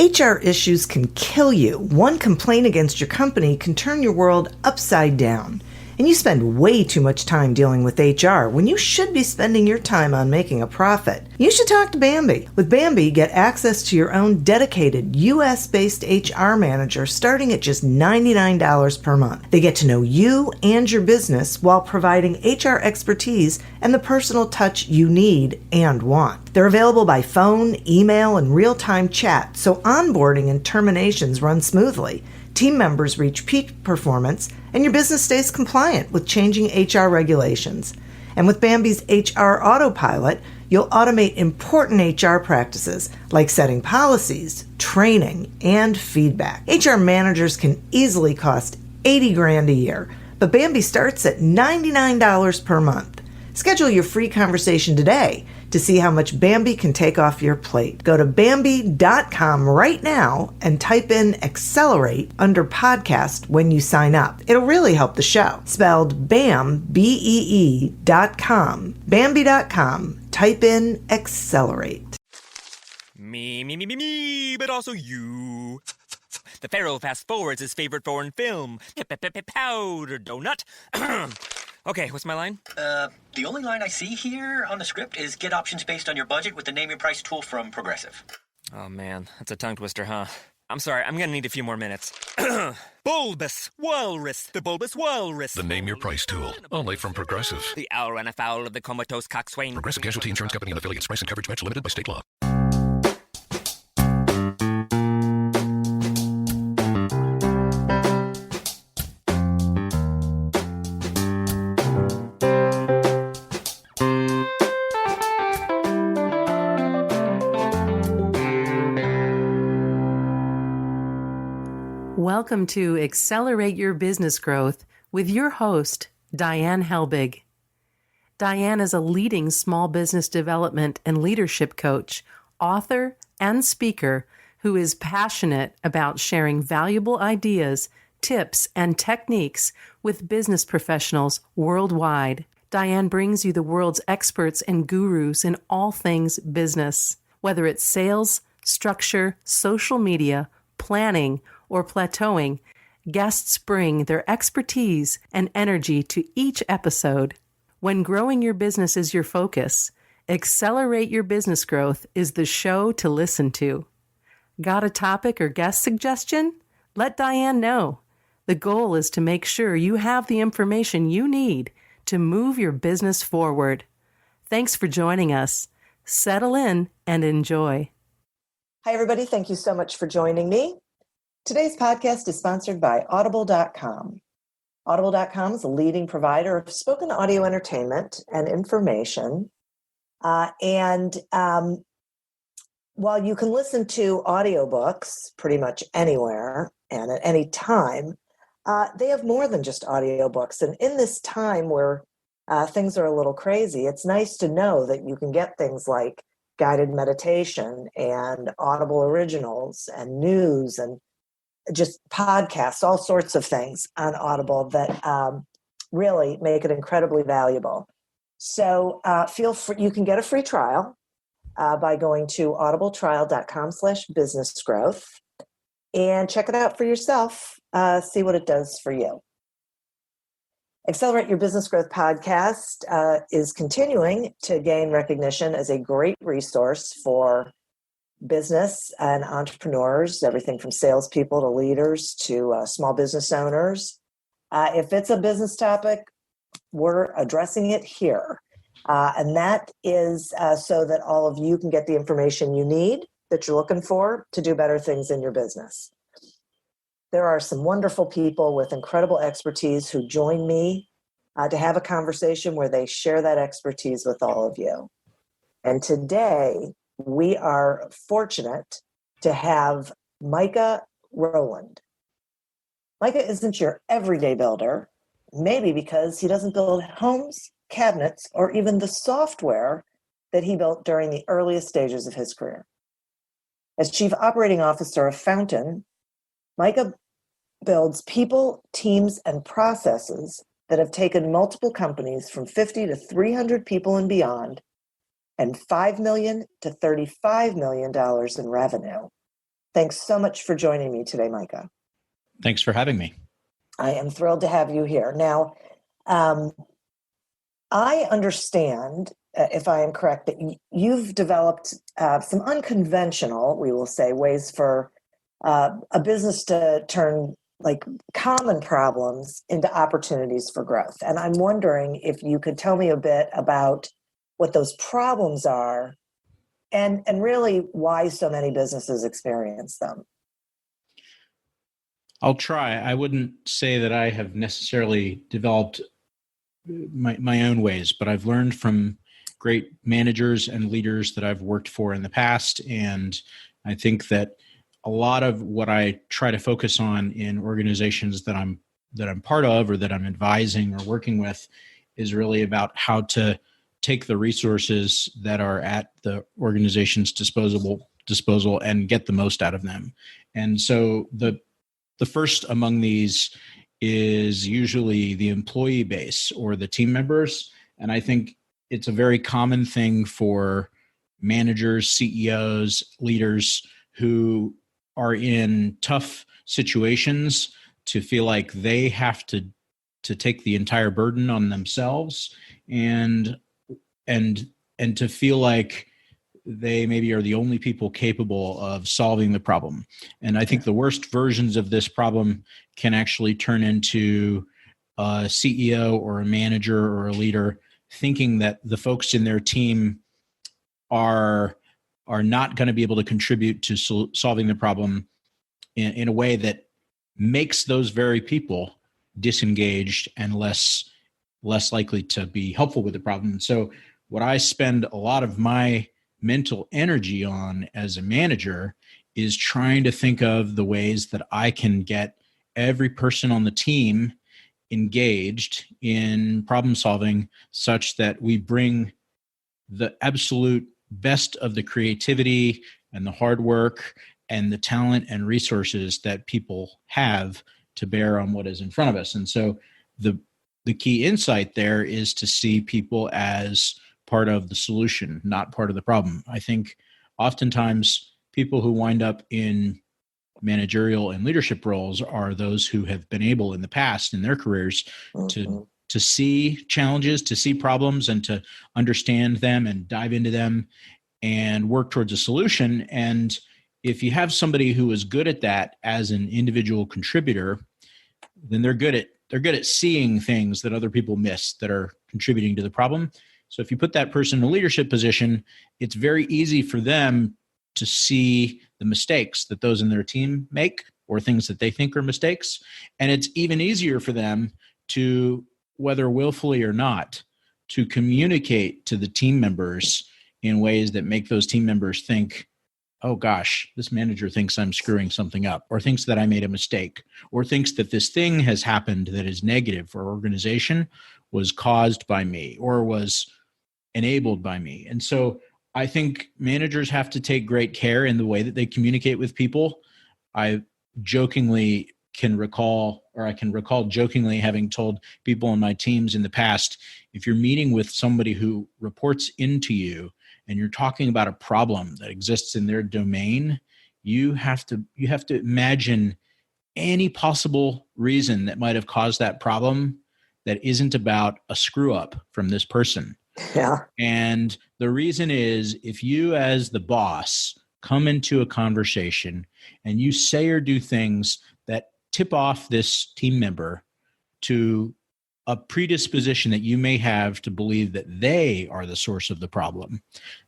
HR issues can kill you. One complaint against your company can turn your world upside down. And you spend way too much time dealing with HR when you should be spending your time on making a profit. You should talk to Bambi. With Bambi, get access to your own dedicated US-based HR manager starting at just $99 per month. They get to know you and your business while providing HR expertise and the personal touch you need and want. They're available by phone, email, and real-time chat, so onboarding and terminations run smoothly. Team members reach peak performance, and your business stays compliant with changing HR regulations. And with Bambi's HR Autopilot, you'll automate important HR practices like setting policies, training, and feedback. HR managers can easily cost $80,000 a year, but Bambi starts at $99 per month. Schedule your free conversation today to see how much Bambi can take off your plate. Go to Bambi.com right now and type in Accelerate under podcast when you sign up. It'll really help the show. Spelled BAM, BEE.com. Bambi.com. Type in Accelerate. Me, but also you. The Pharaoh fast forwards his favorite foreign film, Powder Donut. Okay, what's my line? The only line I see here on the script is get options based on your budget with the Name Your Price tool from Progressive. Oh man, that's a tongue twister, huh? I'm sorry, I'm gonna need a few more minutes. Bulbous Walrus, the Bulbous Walrus. The Name Your Price tool, only from Progressive. The owl ran afoul of the comatose coxswain. Progressive Casualty Insurance Company and affiliates. Price and coverage match limited by state law. Welcome to Accelerate Your Business Growth with your host, Diane Helbig. Diane is a leading small business development and leadership coach, author, and speaker who is passionate about sharing valuable ideas, tips, and techniques with business professionals worldwide. Diane brings you the world's experts and gurus in all things business, whether it's sales, structure, social media, planning, or plateauing. Guests bring their expertise and energy to each episode. When growing your business is your focus, Accelerate Your Business Growth is the show to listen to. Got a topic or guest suggestion? Let Diane know. The goal is to make sure you have the information you need to move your business forward. Thanks for joining us. Settle in and enjoy. Hi, everybody. Thank you so much for joining me. Today's podcast is sponsored by Audible.com. Audible.com is a leading provider of spoken audio entertainment and information. While you can listen to audiobooks pretty much anywhere and at any time, they have more than just audiobooks. And in this time where things are a little crazy, it's nice to know that you can get things like guided meditation and Audible originals and news and just podcasts, all sorts of things on Audible that really make it incredibly valuable. So feel free, you can get a free trial by going to audibletrial.com/businessgrowth and check it out for yourself. See what it does for you. Accelerate Your Business Growth podcast is continuing to gain recognition as a great resource for business and entrepreneurs, everything from salespeople to leaders to small business owners. If it's a business topic, we're addressing it here. And that is so that all of you can get the information you need that you're looking for to do better things in your business. There are some wonderful people with incredible expertise who join me to have a conversation where they share that expertise with all of you. And today, we are fortunate to have Micah Rowland. Micah isn't your everyday builder, maybe because he doesn't build homes, cabinets, or even the software that he built during the earliest stages of his career. As Chief Operating Officer of Fountain, Micah builds people, teams, and processes that have taken multiple companies from 50 to 300 people and beyond and $5 million to $35 million in revenue. Thanks so much for joining me today, Micah. Thanks for having me. I am thrilled to have you here. Now, I understand, if I am correct, that you've developed some unconventional, we will say, ways for a business to turn like common problems into opportunities for growth. And I'm wondering if you could tell me a bit about what those problems are and really why so many businesses experience them. I'll try. I wouldn't say that I have necessarily developed my own ways, but I've learned from great managers and leaders that I've worked for in the past. And I think that a lot of what I try to focus on in organizations that I'm part of or that I'm advising or working with is really about how to take the resources that are at the organization's disposal and get the most out of them. And so the first among these is usually the employee base or the team members. And I think it's a very common thing for managers, CEOs, leaders who are in tough situations to feel like they have to take the entire burden on themselves and to feel like they maybe are the only people capable of solving the problem. And I think the worst versions of this problem can actually turn into a CEO or a manager or a leader thinking that the folks in their team are not going to be able to contribute to solving the problem in a way that makes those very people disengaged and less likely to be helpful with the problem. So what I spend a lot of my mental energy on as a manager is trying to think of the ways that I can get every person on the team engaged in problem solving such that we bring the absolute best of the creativity and the hard work and the talent and resources that people have to bear on what is in front of us. And so the key insight there is to see people as part of the solution, not part of the problem. I think oftentimes people who wind up in managerial and leadership roles are those who have been able in the past in their careers to see challenges, to see problems, and to understand them and dive into them and work towards a solution. And if you have somebody who is good at that as an individual contributor, then they're good at seeing things that other people miss that are contributing to the problem. So if you put that person in a leadership position, it's very easy for them to see the mistakes that those in their team make or things that they think are mistakes. And it's even easier for them to, whether willfully or not, to communicate to the team members in ways that make those team members think, oh gosh, this manager thinks I'm screwing something up, or thinks that I made a mistake, or thinks that this thing has happened that is negative for our organization was caused by me or was enabled by me. And so I think managers have to take great care in the way that they communicate with people. I can recall jokingly having told people in my teams in the past, if you're meeting with somebody who reports into you and you're talking about a problem that exists in their domain, you have to imagine any possible reason that might have caused that problem that isn't about a screw up from this person. Yeah. And the reason is, if you as the boss come into a conversation and you say or do things that tip off this team member to a predisposition that you may have to believe that they are the source of the problem,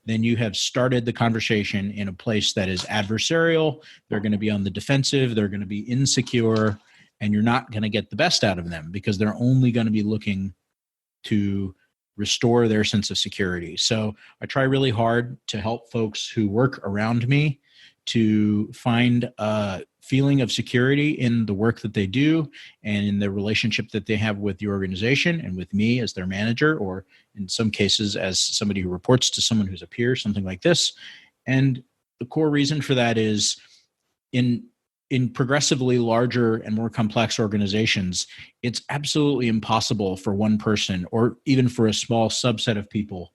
then you have started the conversation in a place that is adversarial. They're going to be on the defensive. They're going to be insecure, and you're not going to get the best out of them because they're only going to be looking to restore their sense of security. So I try really hard to help folks who work around me to find a feeling of security in the work that they do and in the relationship that they have with the organization and with me as their manager, or in some cases as somebody who reports to someone who's a peer, something like this. And the core reason for that is in progressively larger and more complex organizations, it's absolutely impossible for one person or even for a small subset of people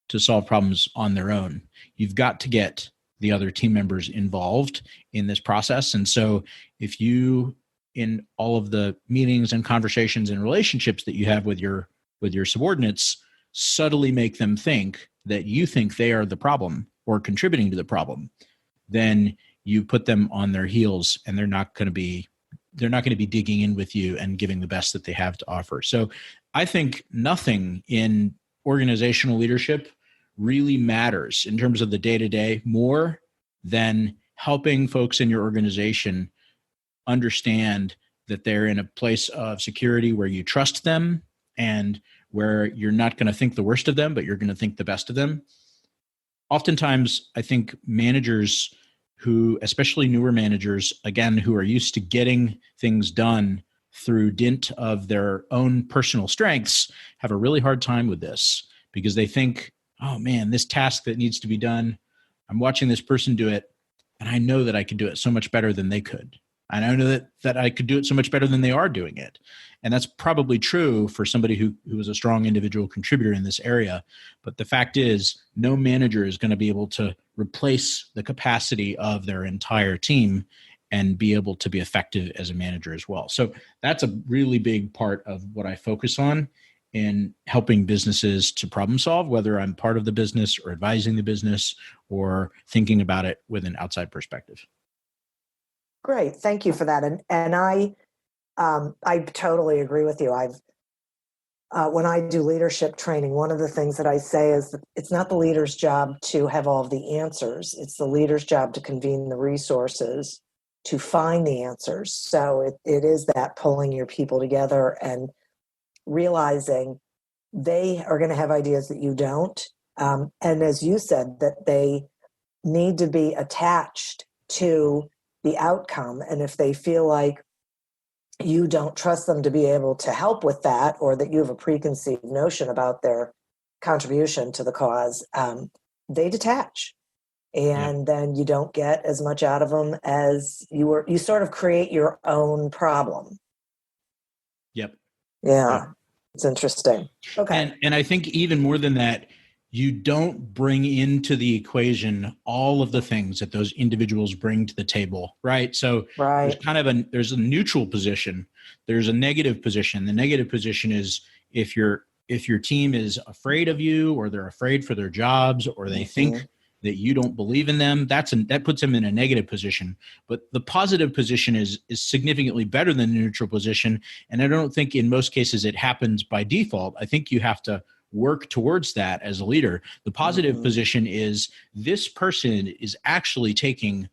to solve problems on their own. You've got to get the other team members involved in this process. And so if you, in all of the meetings and conversations and relationships that you have with your subordinates, subtly make them think that you think they are the problem or contributing to the problem, then you put them on their heels, and they're not going to be digging in with you and giving the best that they have to offer. So I think nothing in organizational leadership really matters in terms of the day-to-day more than helping folks in your organization understand that they're in a place of security where you trust them and where you're not going to think the worst of them, but you're going to think the best of them. Oftentimes, I think managers who, especially newer managers, again, who are used to getting things done through dint of their own personal strengths, have a really hard time with this because they think, oh man, this task that needs to be done, I'm watching this person do it, and I know that I could do it so much better than they could. And I know that I could do it so much better than they are doing it. And that's probably true for somebody who is a strong individual contributor in this area. But the fact is, no manager is going to be able to replace the capacity of their entire team and be able to be effective as a manager as well. So that's a really big part of what I focus on in helping businesses to problem solve, whether I'm part of the business or advising the business or thinking about it with an outside perspective. Great. Thank you for that. And I totally agree with you. When I do leadership training, one of the things that I say is that it's not the leader's job to have all of the answers. It's the leader's job to convene the resources to find the answers. So it is that pulling your people together and realizing they are going to have ideas that you don't. And as you said, that they need to be attached to the outcome. And if they feel like you don't trust them to be able to help with that, or that you have a preconceived notion about their contribution to the cause, they detach. And then you don't get as much out of them as you sort of create your own problem. Yep. Yeah. It's interesting. Okay. And I think even more than that, you don't bring into the equation all of the things that those individuals bring to the table, right? So there's kind of there's a neutral position. There's a negative position. The negative position is if your team is afraid of you, or they're afraid for their jobs, or they think that you don't believe in them, that puts them in a negative position. But the positive position is significantly better than the neutral position. And I don't think in most cases it happens by default. I think you have to work towards that as a leader. The positive position is this person is actually taking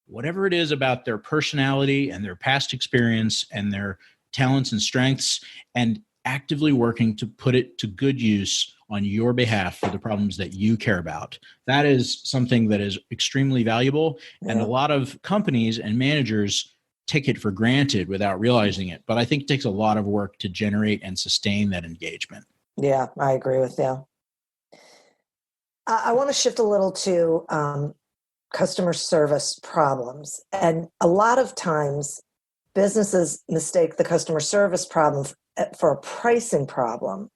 whatever it is about their personality and their past experience and their talents and strengths and actively working to put it to good use on your behalf for the problems that you care about. That is something that is extremely valuable. And a lot of companies and managers take it for granted without realizing it. But I think it takes a lot of work to generate and sustain that engagement. Yeah, I agree with you. I want to shift a little to customer service problems. And a lot of times businesses mistake the customer service problem for a pricing problem.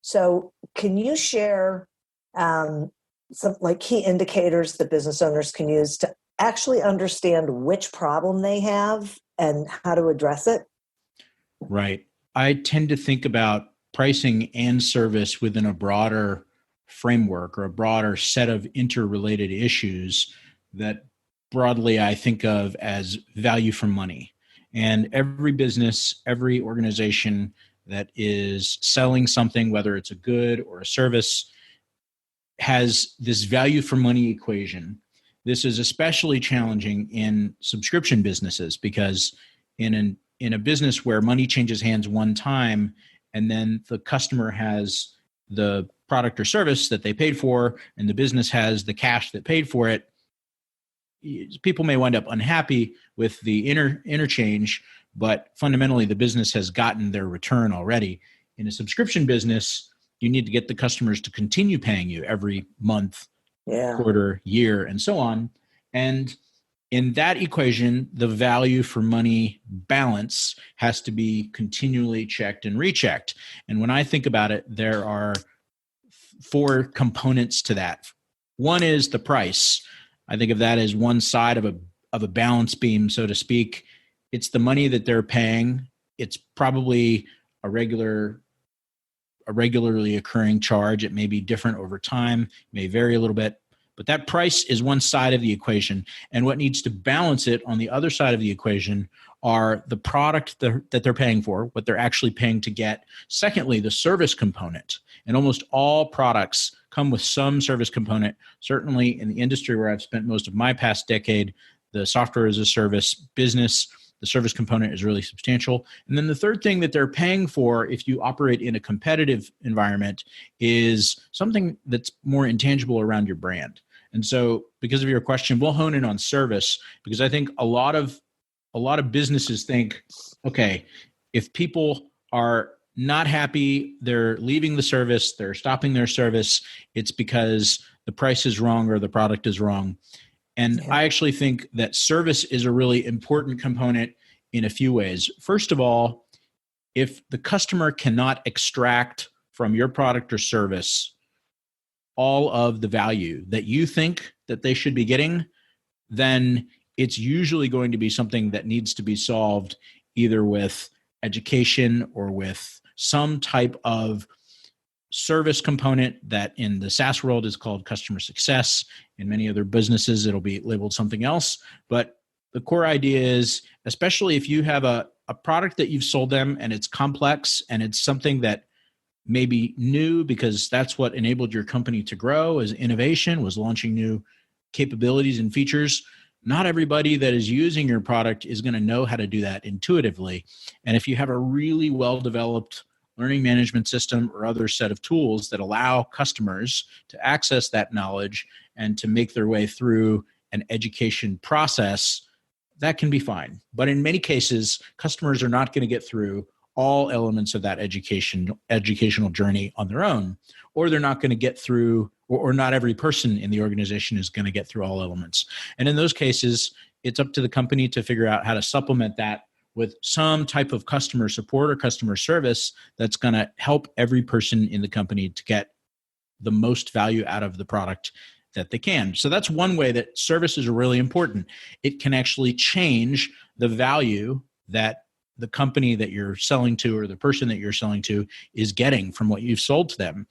So can you share some like key indicators that business owners can use to actually understand which problem they have and how to address it? Right. I tend to think about pricing and service within a broader framework or a broader set of interrelated issues that broadly I think of as value for money. And every business, every organization that is selling something, whether it's a good or a service, has this value for money equation. This is especially challenging in subscription businesses because in a business where money changes hands one time and then the customer has the product or service that they paid for and the business has the cash that paid for it, people may wind up unhappy with the interchange, but fundamentally the business has gotten their return already. In a subscription business, you need to get the customers to continue paying you every month, quarter, year, and so on. And in that equation, the value for money balance has to be continually checked and rechecked. And when I think about it, there are four components to that. One is the price. I think of that as one side of a balance beam, so to speak. It's the money that they're paying. It's probably a regularly occurring charge. It may be different over time, it may vary a little bit, but that price is one side of the equation. And what needs to balance it on the other side of the equation are the product that they're paying for, what they're actually paying to get. Secondly, the service component. And almost all products come with some service component. Certainly in the industry where I've spent most of my past decade, the software as a service business, the service component is really substantial. And then the third thing that they're paying for, if you operate in a competitive environment, is something that's more intangible around your brand. And so because of your question, we'll hone in on service, because I think a lot of businesses think, okay, if people are not happy, they're leaving the service, they're stopping their service, it's because the price is wrong or the product is wrong. And I actually think that service is a really important component in a few ways. First of all, if the customer cannot extract from your product or service all of the value that you think that they should be getting, then it's usually going to be something that needs to be solved either with education or with some type of service component that in the SaaS world is called customer success. In many other businesses, it'll be labeled something else. But the core idea is, especially if you have a product that you've sold them and it's complex and it's something that may be new because that's what enabled your company to grow as innovation, was launching new capabilities and features. Not everybody that is using your product is going to know how to do that intuitively. And if you have a really well-developed learning management system or other set of tools that allow customers to access that knowledge and to make their way through an education process, that can be fine. But in many cases, customers are not going to get through all elements of that educational journey on their own, or they're not going to get through, or not every person in the organization is going to get through all elements. And in those cases, it's up to the company to figure out how to supplement that with some type of customer support or customer service that's going to help every person in the company to get the most value out of the product that they can. So that's one way that services are really important. It can actually change the value that the company that you're selling to or the person that you're selling to is getting from what you've sold to them.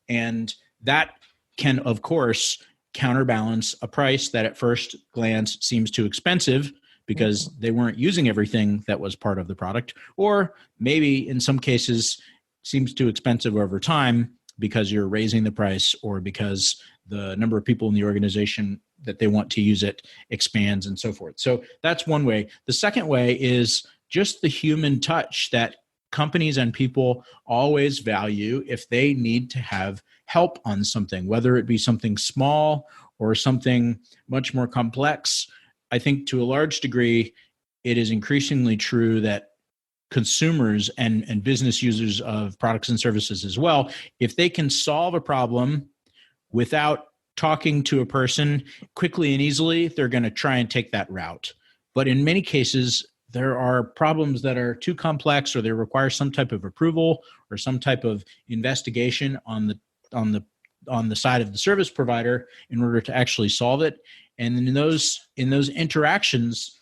And that can, of course, counterbalance a price that at first glance seems too expensive because they weren't using everything that was part of the product, or maybe in some cases seems too expensive over time because you're raising the price or because the number of people in the organization that they want to use it expands and so forth. So that's one way. The second way is just the human touch that companies and people always value if they need to have help on something, whether it be something small or something much more complex. I think to a large degree, it is increasingly true that consumers and business users of products and services as well, if they can solve a problem without talking to a person quickly and easily, they're going to try and take that route. But in many cases, there are problems that are too complex or they require some type of approval or some type of investigation on the side of the service provider in order to actually solve it. And in those interactions,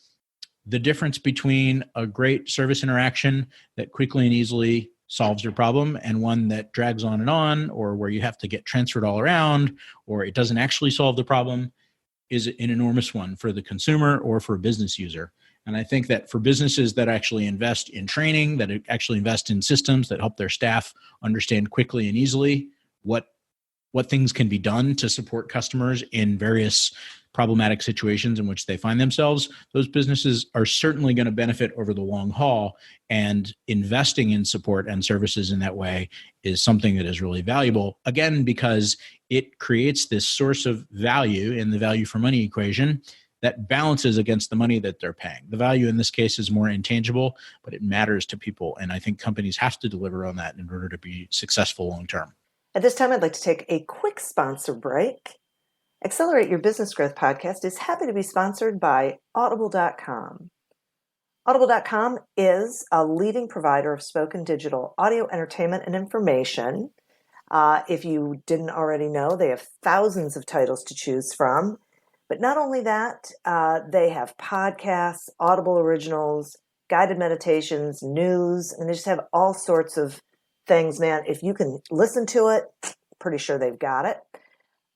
the difference between a great service interaction that quickly and easily solves your problem and one that drags on, or where you have to get transferred all around, or it doesn't actually solve the problem, is an enormous one for the consumer or for a business user. And I think that for businesses that actually invest in training, that actually invest in systems that help their staff understand quickly and easily what things can be done to support customers in various problematic situations in which they find themselves, those businesses are certainly going to benefit over the long haul. And investing in support and services in that way is something that is really valuable, again, because it creates this source of value in the value for money equation that balances against the money that they're paying. The value in this case is more intangible, but it matters to people. And I think companies have to deliver on that in order to be successful long term. At this time, I'd like to take a quick sponsor break. Accelerate Your Business Growth podcast is happy to be sponsored by Audible.com. Audible.com is a leading provider of spoken digital audio entertainment and information. If you didn't already know, they have thousands of titles to choose from. But not only that, they have podcasts, Audible originals, guided meditations, news, and they just have all sorts of things, man. If you can listen to it, pretty sure they've got it.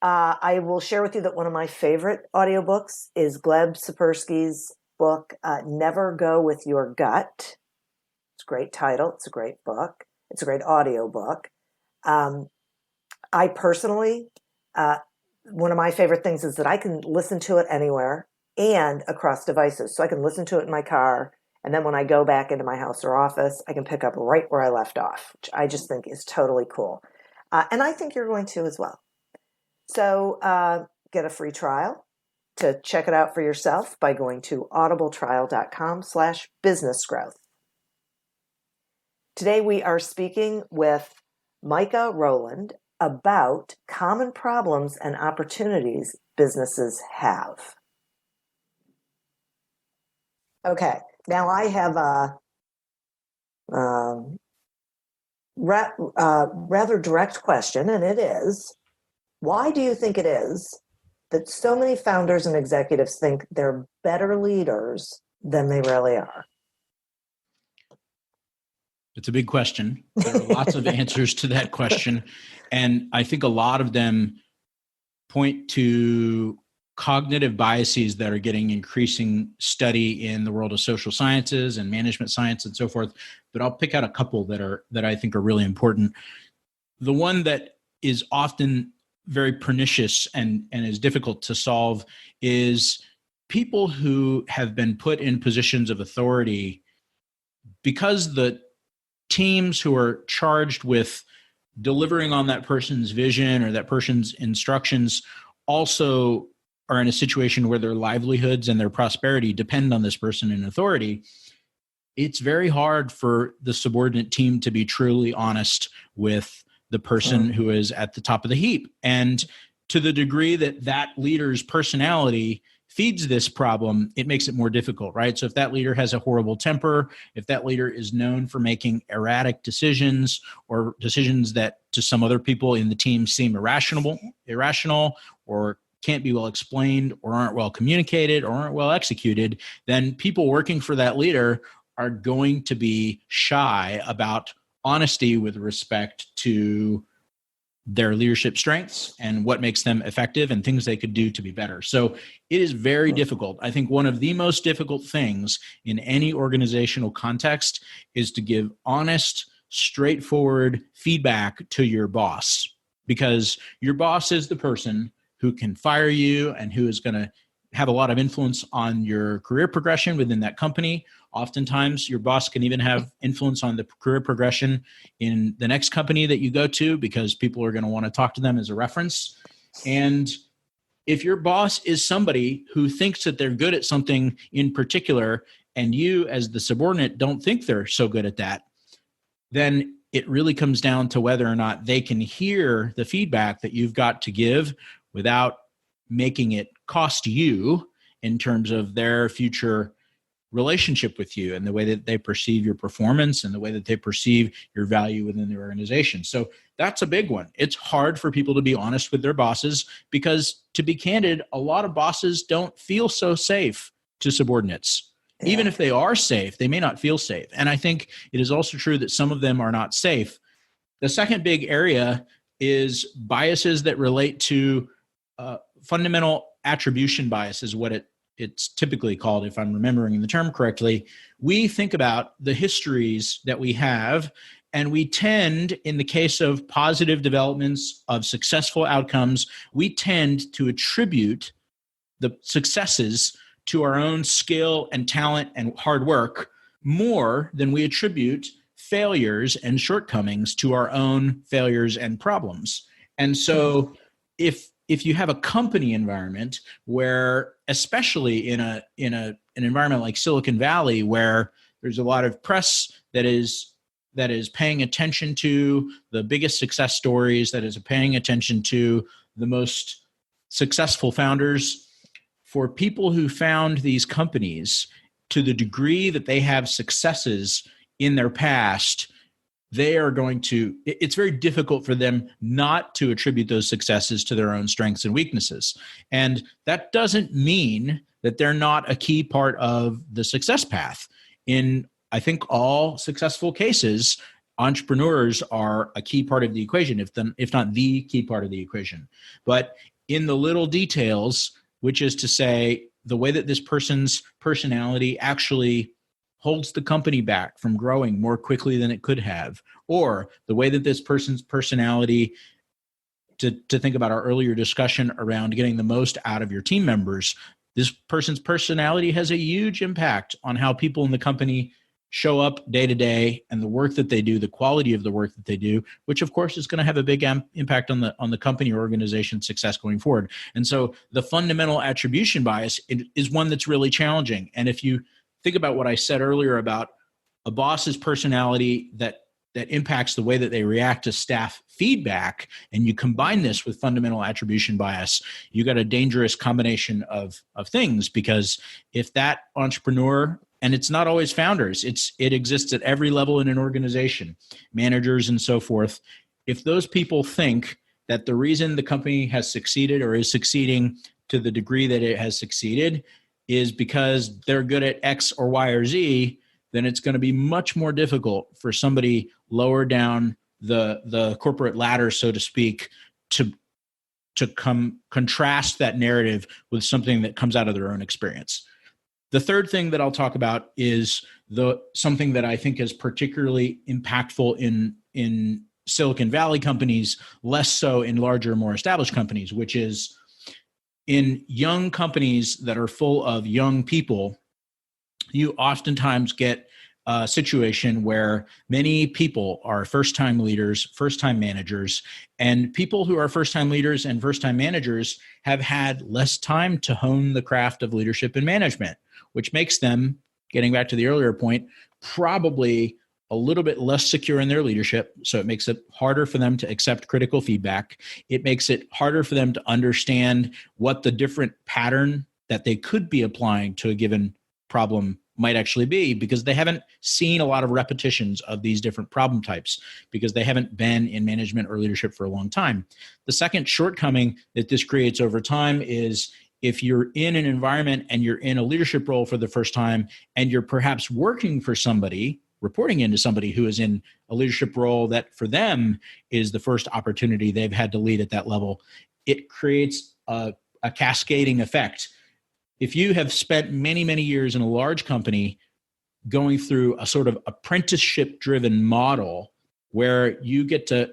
I will share with you that one of my favorite audiobooks is Gleb Sapersky's book, Never Go With Your Gut. It's a great title. It's a great book. It's a great audiobook. I personally, one of my favorite things is that I can listen to it anywhere and across devices. So I can listen to it in my car, and then when I go back into my house or office, I can pick up right where I left off, which I just think is totally cool. And I think you're going to as well. So get a free trial to check it out for yourself by going to audibletrial.com/businessgrowth. Today we are speaking with Micah Rowland about common problems and opportunities businesses have. Okay, now I have a rather direct question, and it is, why do you think it is that so many founders and executives think they're better leaders than they really are? It's a big question. There are lots of answers to that question. And I think a lot of them point to cognitive biases that are getting increasing study in the world of social sciences and management science and so forth. But I'll pick out a couple that I think are really important. The one that is often very pernicious and is difficult to solve is people who have been put in positions of authority because the teams who are charged with delivering on that person's vision or that person's instructions also are in a situation where their livelihoods and their prosperity depend on this person in authority. It's very hard for the subordinate team to be truly honest with the person who is at the top of the heap. And to the degree that that leader's personality feeds this problem, it makes it more difficult, right? So if that leader has a horrible temper, if that leader is known for making erratic decisions or decisions that to some other people in the team seem irrational, or can't be well explained or aren't well communicated or aren't well executed, then people working for that leader are going to be shy about honesty with respect to their leadership strengths and what makes them effective and things they could do to be better. So it is very difficult. I think one of the most difficult things in any organizational context is to give honest, straightforward feedback to your boss, because your boss is the person who can fire you and who is going to have a lot of influence on your career progression within that company. Oftentimes, your boss can even have influence on the career progression in the next company that you go to, because people are going to want to talk to them as a reference. And if your boss is somebody who thinks that they're good at something in particular, and you as the subordinate don't think they're so good at that, then it really comes down to whether or not they can hear the feedback that you've got to give without making it cost you in terms of their future relationship with you and the way that they perceive your performance and the way that they perceive your value within the organization. So that's a big one. It's hard for people to be honest with their bosses because, to be candid, a lot of bosses don't feel so safe to subordinates. Yeah. Even if they are safe, they may not feel safe. And I think it is also true that some of them are not safe. The second big area is biases that relate to fundamental attribution bias is what it's typically called, if I'm remembering the term correctly. We think about the histories that we have, and we tend, in the case of positive developments, of successful outcomes, we tend to attribute the successes to our own skill and talent and hard work more than we attribute failures and shortcomings to our own failures and problems. And so if you have a company environment where, especially in an environment like Silicon Valley, where there's a lot of press that is paying attention to the biggest success stories, that is paying attention to the most successful founders, for people who found these companies, to the degree that they have successes in their past, they are going to, it's very difficult for them not to attribute those successes to their own strengths and weaknesses. And that doesn't mean that they're not a key part of the success path. In, I think, all successful cases, entrepreneurs are a key part of the equation, if not the key part of the equation. But in the little details, which is to say, the way that this person's personality actually holds the company back from growing more quickly than it could have, or the way that this person's personality, to think about our earlier discussion around getting the most out of your team members, this person's personality has a huge impact on how people in the company show up day to day and the work that they do, the quality of the work that they do, which of course is going to have a big impact on the company or organization's success going forward. And so the fundamental attribution bias is one that's really challenging. And if you think about what I said earlier about a boss's personality that impacts the way that they react to staff feedback, and you combine this with fundamental attribution bias, you got a dangerous combination of things. Because if that entrepreneur, and it's not always founders, it exists at every level in an organization, managers and so forth, if those people think that the reason the company has succeeded or is succeeding to the degree that it has succeeded is because they're good at X or Y or Z, then it's going to be much more difficult for somebody lower down the corporate ladder, so to speak, to contrast that narrative with something that comes out of their own experience. The third thing that I'll talk about is something that I think is particularly impactful in Silicon Valley companies, less so in larger, more established companies, which is in young companies that are full of young people, you oftentimes get a situation where many people are first-time leaders, first-time managers, and people who are first-time leaders and first-time managers have had less time to hone the craft of leadership and management, which makes them, getting back to the earlier point, probably a little bit less secure in their leadership. So it makes it harder for them to accept critical feedback. It makes it harder for them to understand what the different pattern that they could be applying to a given problem might actually be, because they haven't seen a lot of repetitions of these different problem types, because they haven't been in management or leadership for a long time. The second shortcoming that this creates over time is if you're in an environment and you're in a leadership role for the first time, and you're perhaps working for somebody, reporting into somebody who is in a leadership role that for them is the first opportunity they've had to lead at that level, it creates a cascading effect. If you have spent many, many years in a large company going through a sort of apprenticeship-driven model where you get to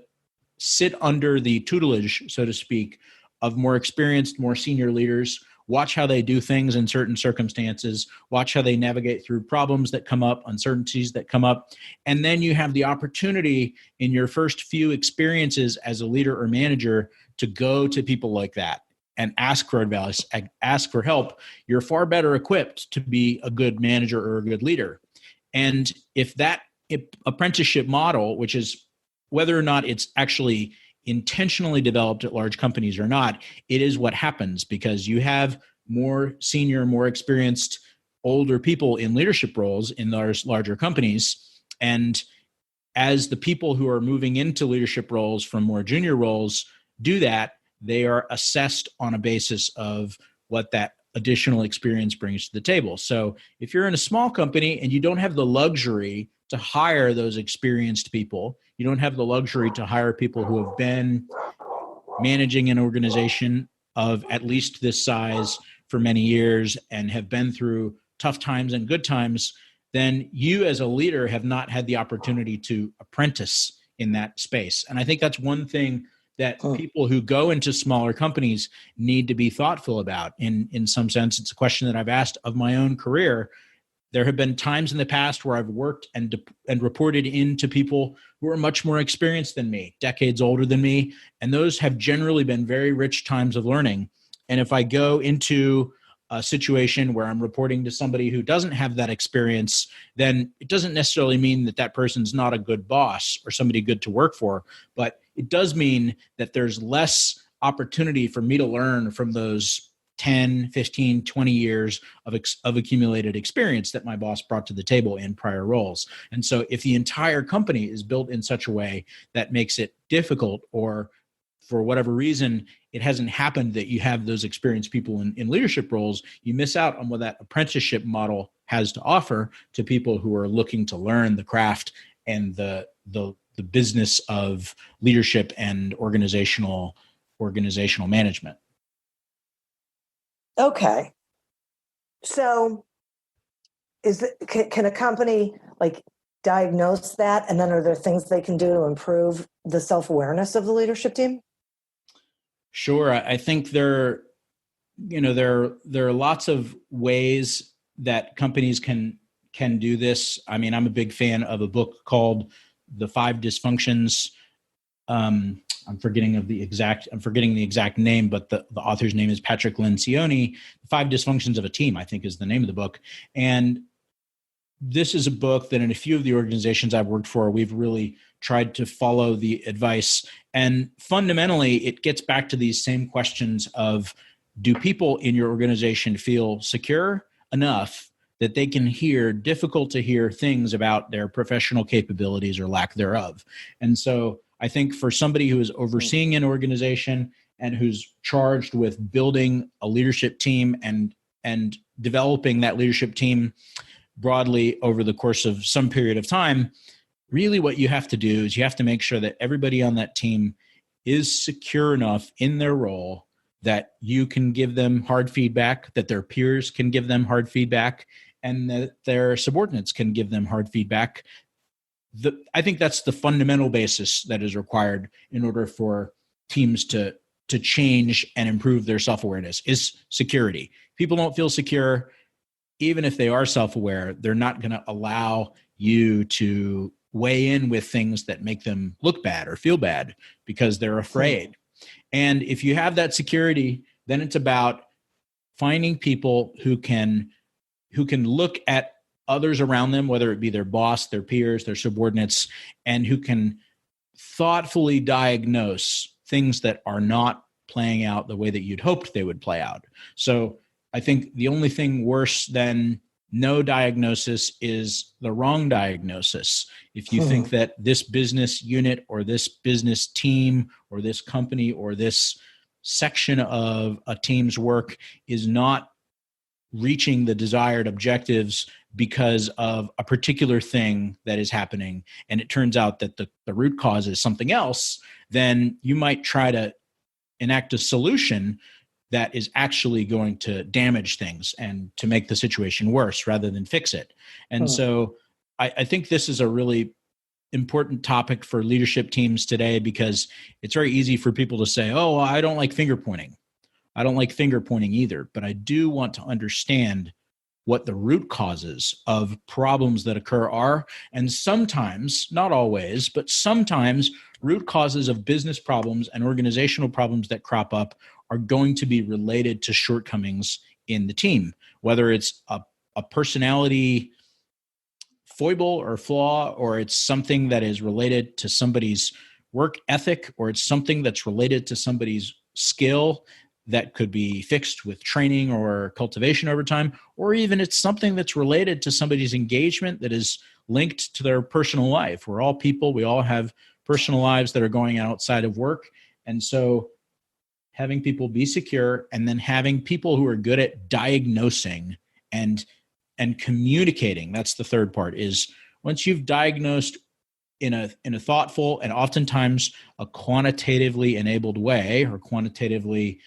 sit under the tutelage, so to speak, of more experienced, more senior leaders, watch how they do things in certain circumstances, watch how they navigate through problems that come up, uncertainties that come up, and then you have the opportunity in your first few experiences as a leader or manager to go to people like that and ask for advice, ask for help. You're far better equipped to be a good manager or a good leader. And if that apprenticeship model, which is whether or not it's actually intentionally developed at large companies or not, it is what happens, because you have more senior, more experienced, older people in leadership roles in those larger companies. And as the people who are moving into leadership roles from more junior roles do that, they are assessed on a basis of what that additional experience brings to the table. So if you're in a small company and you don't have the luxury to hire those experienced people, you don't have the luxury to hire people who have been managing an organization of at least this size for many years and have been through tough times and good times, then you as a leader have not had the opportunity to apprentice in that space. And I think that's one thing that people who go into smaller companies need to be thoughtful about. In some sense, it's a question that I've asked of my own career. There have been times in the past where I've worked and reported into people who are much more experienced than me, decades older than me, and those have generally been very rich times of learning. And if I go into a situation where I'm reporting to somebody who doesn't have that experience, then it doesn't necessarily mean that that person's not a good boss or somebody good to work for, but it does mean that there's less opportunity for me to learn from those 10, 15, 20 years of accumulated experience that my boss brought to the table in prior roles. And so if the entire company is built in such a way that makes it difficult, or for whatever reason, it hasn't happened that you have those experienced people in leadership roles, you miss out on what that apprenticeship model has to offer to people who are looking to learn the craft and the business of leadership and organizational management. Okay. So can a company like diagnose that? And then are there things they can do to improve the self-awareness of the leadership team? Sure. I think there are lots of ways that companies can do this. I mean, I'm a big fan of a book called The 5 Dysfunctions. I'm forgetting the exact name, but the author's name is Patrick Lencioni. The 5 Dysfunctions of a Team, I think, is the name of the book. And this is a book that in a few of the organizations I've worked for, we've really tried to follow the advice. And fundamentally, it gets back to these same questions of, do people in your organization feel secure enough that they can hear difficult to hear things about their professional capabilities or lack thereof? And so I think for somebody who is overseeing an organization and who's charged with building a leadership team and developing that leadership team broadly over the course of some period of time, really what you have to do is you have to make sure that everybody on that team is secure enough in their role that you can give them hard feedback, that their peers can give them hard feedback, and that their subordinates can give them hard feedback. I think that's the fundamental basis that is required in order for teams to change and improve their self-awareness is security. People don't feel secure. Even if they are self-aware, they're not going to allow you to weigh in with things that make them look bad or feel bad because they're afraid. And if you have that security, then it's about finding people who can look at others around them, whether it be their boss, their peers, their subordinates, and who can thoughtfully diagnose things that are not playing out the way that you'd hoped they would play out. So I think the only thing worse than no diagnosis is the wrong diagnosis. If you think that this business unit or this business team or this company or this section of a team's work is not reaching the desired objectives because of a particular thing that is happening, and it turns out that the root cause is something else, then you might try to enact a solution that is actually going to damage things and to make the situation worse rather than fix it. And so I think this is a really important topic for leadership teams today, because it's very easy for people to say, oh, I don't like finger pointing. I don't like finger pointing either, but I do want to understand what the root causes of problems that occur are. And sometimes, not always, but sometimes root causes of business problems and organizational problems that crop up are going to be related to shortcomings in the team, whether it's a personality foible or flaw, or it's something that is related to somebody's work ethic, or it's something that's related to somebody's skill that could be fixed with training or cultivation over time, or even it's something that's related to somebody's engagement that is linked to their personal life. We're all people. We all have personal lives that are going outside of work. And so having people be secure, and then having people who are good at diagnosing and communicating. That's the third part, is once you've diagnosed in a thoughtful and oftentimes a quantitatively enabled way, or quantitatively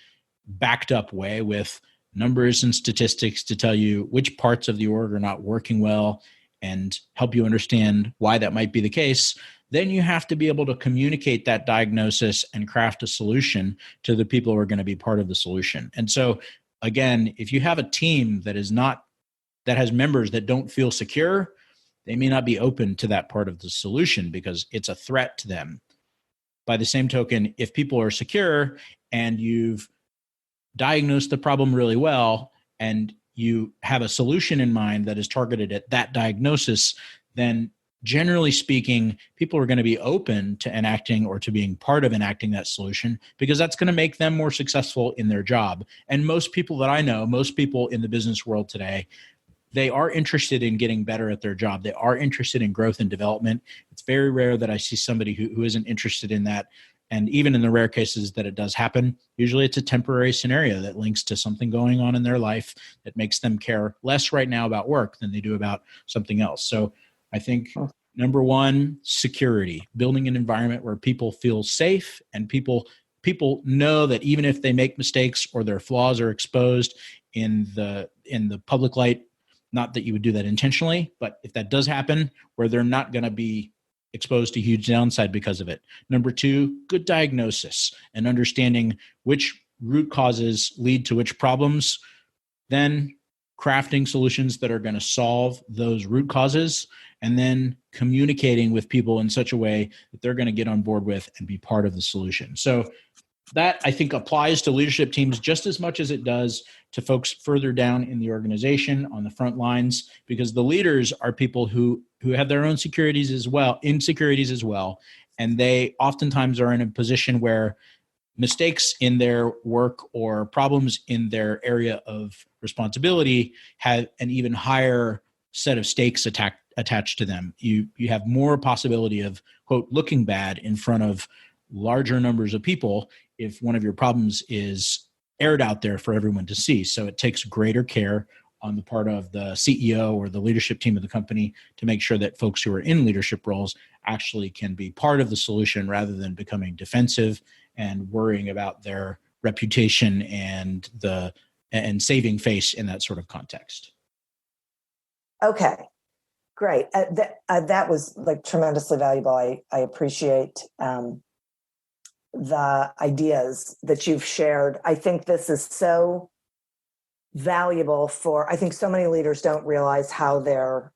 backed up way with numbers and statistics to tell you which parts of the org are not working well and help you understand why that might be the case, then you have to be able to communicate that diagnosis and craft a solution to the people who are going to be part of the solution. And so again, if you have a team that has members that don't feel secure, they may not be open to that part of the solution because it's a threat to them. By the same token, if people are secure and you've diagnosed the problem really well and you have a solution in mind that is targeted at that diagnosis, then generally speaking, people are going to be open to enacting or to being part of enacting that solution because that's going to make them more successful in their job. And most people that I know, most people in the business world today, they are interested in getting better at their job. They are interested in growth and development. It's very rare that I see somebody who isn't interested in that. And even in the rare cases that it does happen, usually it's a temporary scenario that links to something going on in their life that makes them care less right now about work than they do about something else. So I think number one, security, building an environment where people feel safe and people know that even if they make mistakes or their flaws are exposed in the public light, not that you would do that intentionally, but if that does happen, where they're not going to be exposed to huge downside because of it. Number two, good diagnosis and understanding which root causes lead to which problems, then crafting solutions that are going to solve those root causes, and then communicating with people in such a way that they're going to get on board with and be part of the solution. So that, I think, applies to leadership teams just as much as it does to folks further down in the organization on the front lines, because the leaders are people who have their own insecurities as well, and they oftentimes are in a position where mistakes in their work or problems in their area of responsibility have an even higher set of stakes attached to them. You have more possibility of, quote, looking bad in front of larger numbers of people if one of your problems is aired out there for everyone to see. So it takes greater care on the part of the CEO or the leadership team of the company to make sure that folks who are in leadership roles actually can be part of the solution rather than becoming defensive and worrying about their reputation and saving face in that sort of context. Okay, great. That was like tremendously valuable. I appreciate the ideas that you've shared. I think this is so valuable I think so many leaders don't realize how they're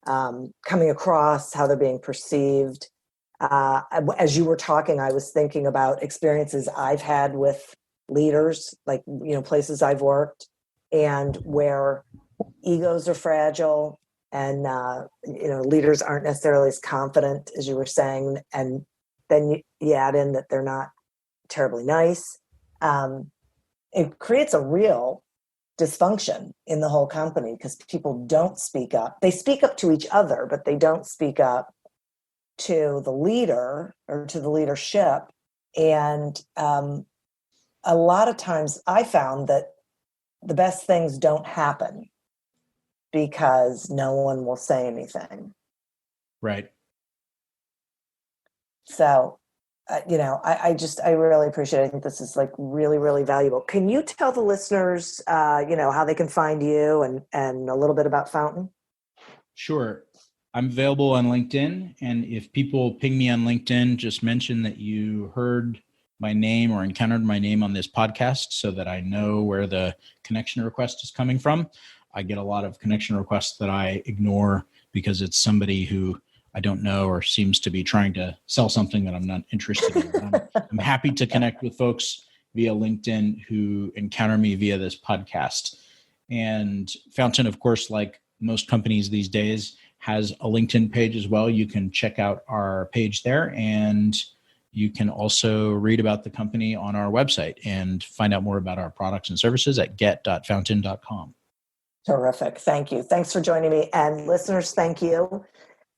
coming across, how they're being perceived. As you were talking, I was thinking about experiences I've had with leaders, like, places I've worked and where egos are fragile and, leaders aren't necessarily as confident as you were saying. And then you add in that they're not terribly nice. It creates a real dysfunction in the whole company because people don't speak up. They speak up to each other, but they don't speak up to the leader or to the leadership. And a lot of times I found that the best things don't happen because no one will say anything. Right. So, I really appreciate it. I think this is like really, really valuable. Can you tell the listeners, how they can find you and a little bit about Fountain? Sure. I'm available on LinkedIn. And if people ping me on LinkedIn, just mention that you heard my name or encountered my name on this podcast so that I know where the connection request is coming from. I get a lot of connection requests that I ignore because it's somebody who I don't know or seems to be trying to sell something that I'm not interested in. I'm happy to connect with folks via LinkedIn who encounter me via this podcast. And Fountain, of course, like most companies these days, has a LinkedIn page as well. You can check out our page there, and you can also read about the company on our website and find out more about our products and services at get.fountain.com. Terrific. Thank you. Thanks for joining me. And listeners, thank you.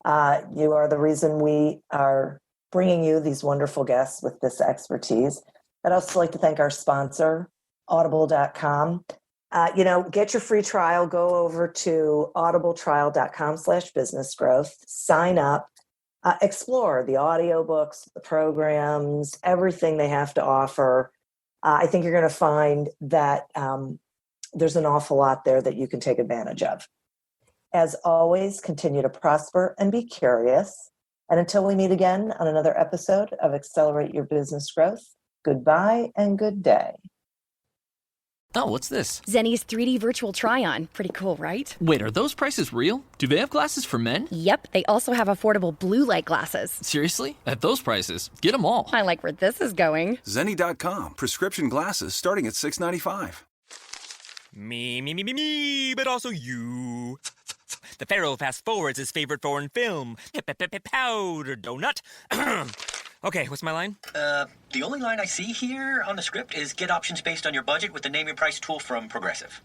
You are the reason we are bringing you these wonderful guests with this expertise. I'd also like to thank our sponsor, audible.com. Get your free trial. Go over to audibletrial.com/businessgrowth. Sign up. Explore the audiobooks, the programs, everything they have to offer. I think you're going to find that there's an awful lot there that you can take advantage of. As always, continue to prosper and be curious. And until we meet again on another episode of Accelerate Your Business Growth, goodbye and good day. Oh, what's this? Zenni's 3D virtual try-on. Pretty cool, right? Wait, are those prices real? Do they have glasses for men? Yep, they also have affordable blue light glasses. Seriously? At those prices? Get them all. I like where this is going. Zenni.com. Prescription glasses starting at $6.95. Me, but also you. The Pharaoh fast forwards his favorite foreign film, Powder Donut. Okay, what's my line? The only line I see here on the script is get options based on your budget with the name your price tool from Progressive.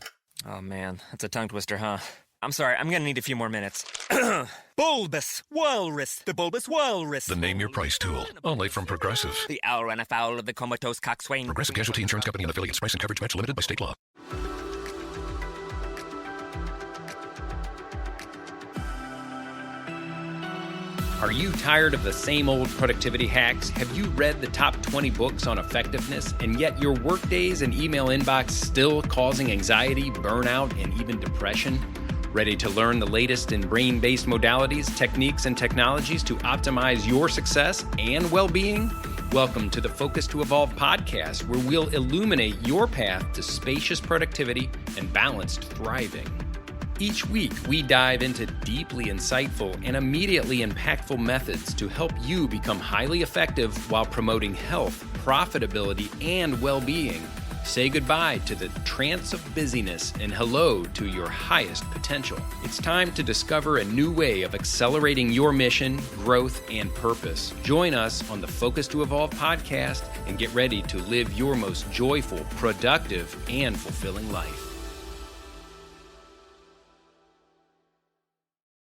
Oh man, that's a tongue twister, huh? I'm sorry, I'm gonna need a few more minutes. Bulbous Walrus, the Bulbous Walrus. The Name Your Price tool, only from Progressive. The owl ran afoul of the comatose coxswain. Progressive Casualty Insurance Company and affiliates. Price and coverage match limited by state law. Are you tired of the same old productivity hacks? Have you read the top 20 books on effectiveness, and yet your workdays and email inbox still causing anxiety, burnout, and even depression? Ready to learn the latest in brain-based modalities, techniques, and technologies to optimize your success and well-being? Welcome to the Focus to Evolve podcast, where we'll illuminate your path to spacious productivity and balanced thriving. Each week, we dive into deeply insightful and immediately impactful methods to help you become highly effective while promoting health, profitability, and well-being. Say goodbye to the trance of busyness and hello to your highest potential. It's time to discover a new way of accelerating your mission, growth, and purpose. Join us on the Focus to Evolve podcast and get ready to live your most joyful, productive, and fulfilling life.